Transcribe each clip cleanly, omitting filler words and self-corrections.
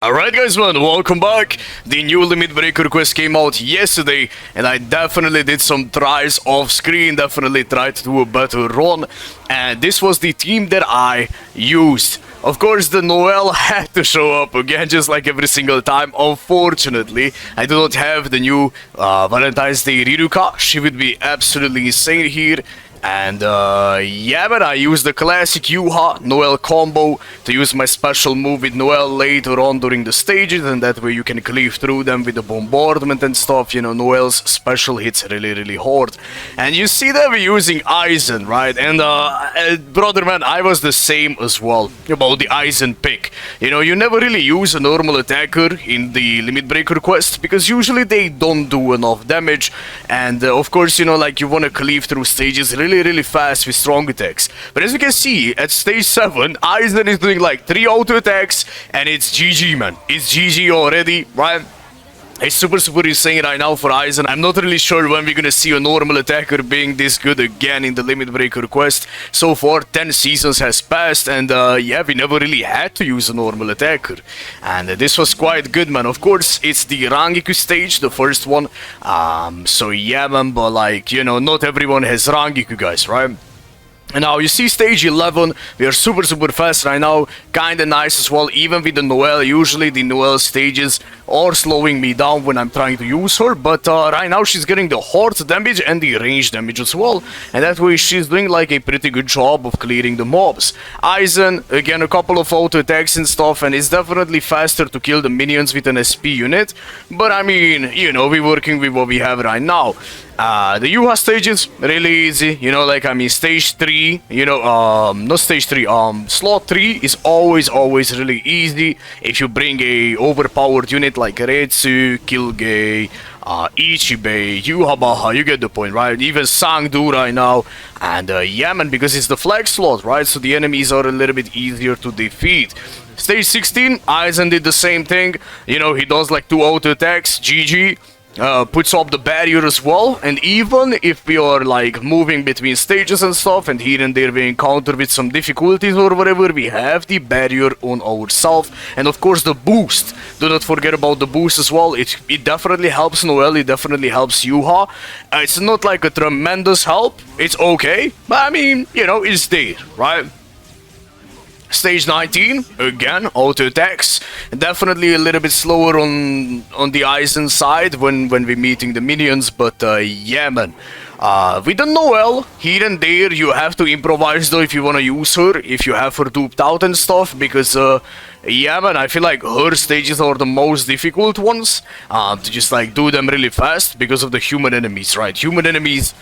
Alright guys, man, welcome back. The new Limit Breaker quest came out yesterday, and I definitely did some tries off screen, definitely tried to do a better run, and this was the team that I used. Of course, the Noelle had to show up again, just like every single time. Unfortunately, I do not have the new Valentine's Day Riruka. She would be absolutely insane here. And yeah, but I used the classic Yuha Noelle combo to use my special move with Noelle later on during the stages, and that way you can cleave through them with the bombardment and stuff. You know, Noelle's special hits really hard. And you see that we're using Aizen, right? And brother man, I was the same as well about the Aizen pick. You know, you never really use a normal attacker in the Limit Breaker quest because usually they don't do enough damage, and of course, you know, like you want to cleave through stages really fast with strong attacks. But as you can see, at stage 7, Aizen is doing like 3 auto attacks, and it's GG, man. It's GG already, right? It's super insane right now for Aizen. I'm not really sure when we're gonna see a normal attacker being this good again in the Limit Breaker quest. So far, 10 seasons has passed, and yeah, we never really had to use a normal attacker. And this was quite good, man. Of course, it's the Rangiku stage, the first one. So yeah, man, but like, you know, not everyone has Rangiku, guys, right? And now you see stage 11, we are super fast right now, kinda nice as well, even with the Noelle. Usually the Noelle stages are slowing me down when I'm trying to use her, but right now she's getting the hard damage and the range damage as well, and that way she's doing like a pretty good job of clearing the mobs. Aizen, again, a couple of auto attacks and stuff, and it's definitely faster to kill the minions with an SP unit, but I mean, you know, we're working with what we have right now. The Yuha stages, really easy, you know, like, I mean, stage 3, you know, not stage 3, slot 3 is always really easy if you bring a overpowered unit like Retsu, Kilgei, Ichibei, Yuhabaha, you get the point, right? Even Sangdu right now, and yeah, man, because it's the flag slot, right? So the enemies are a little bit easier to defeat. Stage 16, Aizen did the same thing, you know, he does like 2 auto attacks, GG. Puts up the barrier as well, and even if we are like moving between stages and stuff, and here and there we encounter with some difficulties or whatever, we have the barrier on ourselves, and of course the boost. Do not forget about the boost as well. It definitely helps Noelle, it definitely helps Yuha. It's not like a tremendous help, it's okay, but I mean, you know, it's there, right? Stage 19, again, auto attacks. Definitely a little bit slower on the Aizen side when we're meeting the minions, but yeah, man. With the Noelle, here and there, you have to improvise though if you want to use her, if you have her duped out and stuff, because yeah, man, I feel like her stages are the most difficult ones, to just like do them really fast because of the human enemies, right? Human enemies,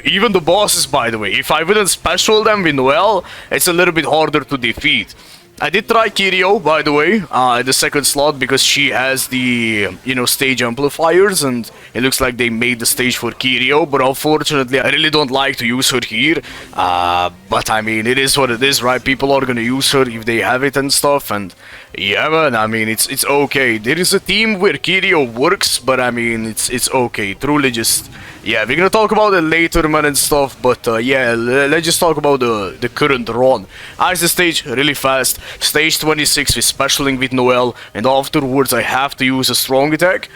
even the bosses, by the way, if I wouldn't special them with Noelle, it's a little bit harder to defeat. I did try Kiryu, by the way, at the second slot, because she has the, you know, stage amplifiers, and it looks like they made the stage for Kiryu, but unfortunately, I really don't like to use her here, but I mean, it is what it is, right? People are gonna use her if they have it and stuff, and yeah, man, I mean, it's okay. There is a team where Kiryu works, but I mean, it's okay, truly just... Yeah, we're gonna talk about it later, man, and stuff, but yeah, let's just talk about the current run. Ice the stage really fast. Stage 26 with specialing with Noelle, and afterwards I have to use a strong attack,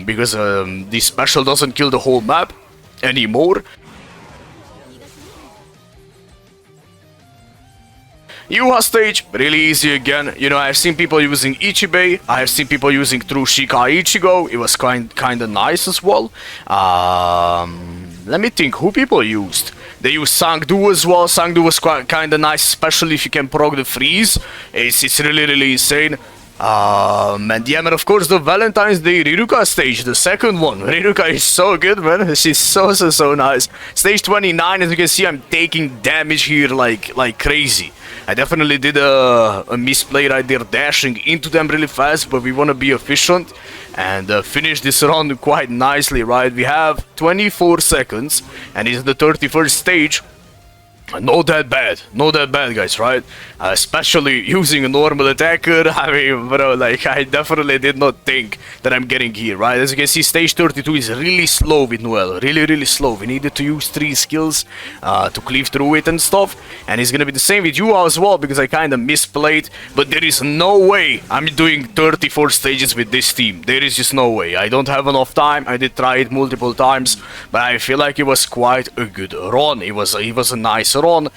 because the special doesn't kill the whole map anymore. Yuha stage, really easy again. You know, I've seen people using Ichibei, I have seen people using True Shika Ichigo, it was kinda nice as well. Let me think, who people used? They used Sangdu as well. Sangdu was kinda nice, especially if you can proc the freeze. It's really insane. And yeah, man, of course, the Valentine's Day Riruka stage, the second one. Riruka is so good, man. She's so nice. Stage 29, as you can see, I'm taking damage here like crazy. I definitely did a misplay right there, dashing into them really fast, but we want to be efficient and finish this round quite nicely, right? We have 24 seconds, and it's the 31st stage. Not that bad, guys, right? Especially using a normal attacker. I mean, bro, like, I definitely did not think that I'm getting here, right? As you can see, stage 32 is really slow with Noel, really slow. We needed to use 3 skills to cleave through it and stuff, and it's gonna be the same with you as well, because I kind of misplayed, but there is no way I'm doing 34 stages with this team. There is just no way. I don't have enough time. I did try it multiple times, but I feel like it was quite a good run. It was a nice run.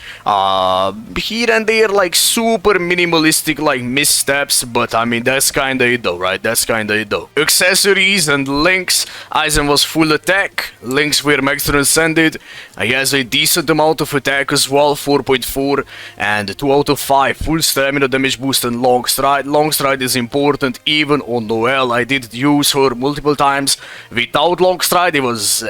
Here and there, like, super minimalistic, like, missteps, but I mean, that's kinda it though, right? That's kinda it though. Accessories and links. Aizen was full attack. Links were Max Transcended. He has a decent amount of attack as well, 4.4, and 2 out of 5 full stamina, damage boost, and long stride. Long stride is important even on Noel. I did use her multiple times. Without long stride, it was,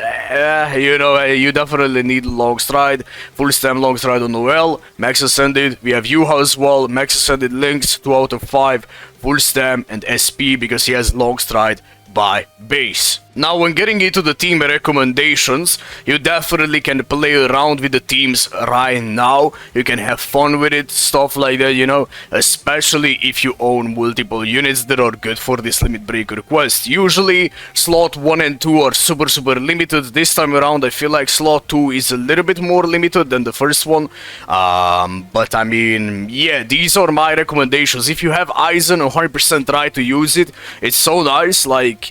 you know, you definitely need long stride. Full stam, long stride on Noel. Max Ascended, we have Yuha as well. Max Ascended links, 2 out of 5. Full stam and SP because he has long stride by base. Now, when getting into the team recommendations, you definitely can play around with the teams right now. You can have fun with it, stuff like that, you know, especially if you own multiple units that are good for this limit breaker quest. Usually, slot 1 and 2 are super limited. This time around, I feel like slot 2 is a little bit more limited than the first one. But I mean, yeah, these are my recommendations. If you have Aizen, 100% try to use it. It's so nice, like,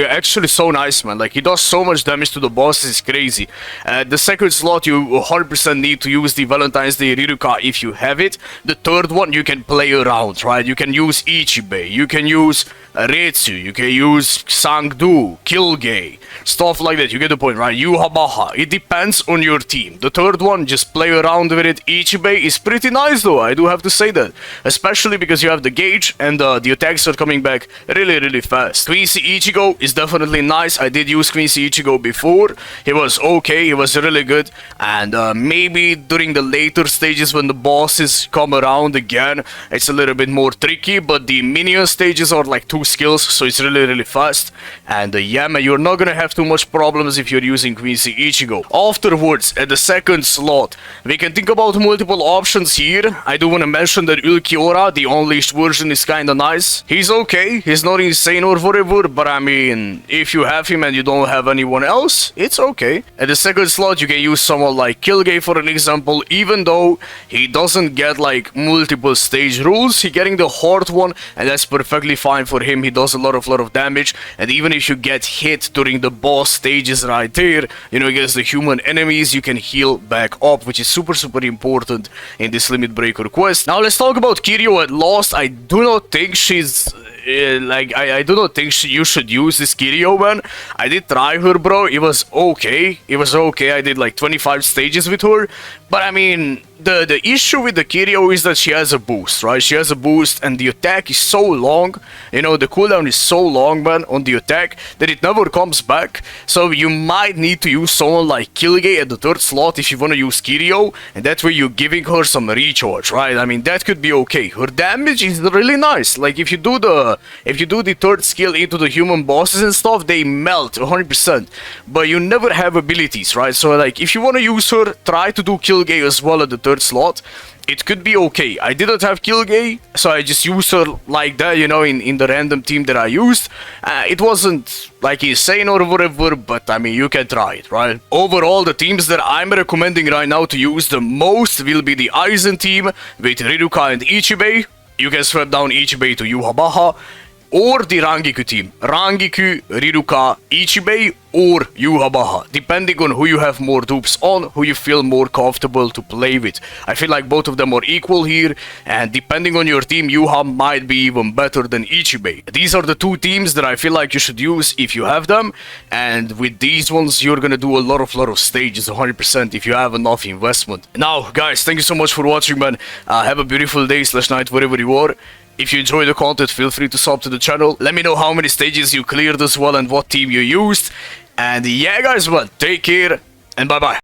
actually so nice, man. Like, he does so much damage to the bosses, it's crazy. The second slot, you 100% need to use the Valentine's Day Riruka if you have it. The third one, you can play around, right? You can use Ichibei, you can use Retsu, you can use Sangdu, Kilgay, stuff like that. You get the point, right? Yuhabaha. It depends on your team. The third one, just play around with it. Ichibei is pretty nice though, I do have to say that. Especially because you have the gauge and the attacks are coming back really fast. Quincy Ichigo is definitely nice. I did use Quincy Ichigo before. He was okay, he was really good. And maybe during the later stages when the bosses come around again, it's a little bit more tricky. But the minion stages are like 2 skills, so it's really fast. And yeah, man, you're not gonna have too much problems if you're using Quincy Ichigo. Afterwards, at the second slot, we can think about multiple options here. I do want to mention that Ulquiorra, the unleashed version, is kinda nice. He's okay, he's not insane or whatever, but I mean, if you have him and you don't have anyone else, it's okay. At the second slot, you can use someone like Kilgay for an example. Even though he doesn't get like multiple stage rules, he's getting the hard one, and that's perfectly fine for him. He does a lot of damage, and even if you get hit during the boss stages right there, you know, against the human enemies, you can heal back up, which is super important in this limit breaker quest. Now let's talk about Kiryu at Lost. I do not think she's like, I do not think you should use this Kiryu, man. I did try her, bro. It was okay. I did like 25 stages with her, but I mean, the issue with the Kiryu is that she has a boost, right? She has a boost, and the attack is so long, you know, the cooldown is so long, man, on the attack, that it never comes back. So you might need to use someone like Kilgay at the third slot if you want to use Kiryu, and that way you're giving her some recharge, right? I mean, that could be okay. Her damage is really nice. Like, if you do the third skill into the human bosses and stuff, they melt 100%, but you never have abilities, right? So like, if you want to use her, try to do Kilgay as well at the third slot. It could be okay. I didn't have Kilgay, so I just used her like that, you know, in the random team that I used. It wasn't like insane or whatever, but I mean, you can try it, right? Overall, the teams that I'm recommending right now to use the most will be the Aizen team with Riruka and Ichibei. You can swap down Ichibei to Yuhabaha, or the Rangiku team. Rangiku, Riruka, Ichibei, or Yuhabaha, depending on who you have more dupes on, who you feel more comfortable to play with. I feel like both of them are equal here, and depending on your team, Yuha might be even better than Ichibei. These are the 2 teams that I feel like you should use if you have them, and with these ones, you're gonna do a lot of stages, 100%, if you have enough investment. Now, guys, thank you so much for watching, man. Have a beautiful day / night, wherever you are. If you enjoy the content, feel free to sub to the channel. Let me know how many stages you cleared as well and what team you used. And yeah, guys, well, take care and bye-bye.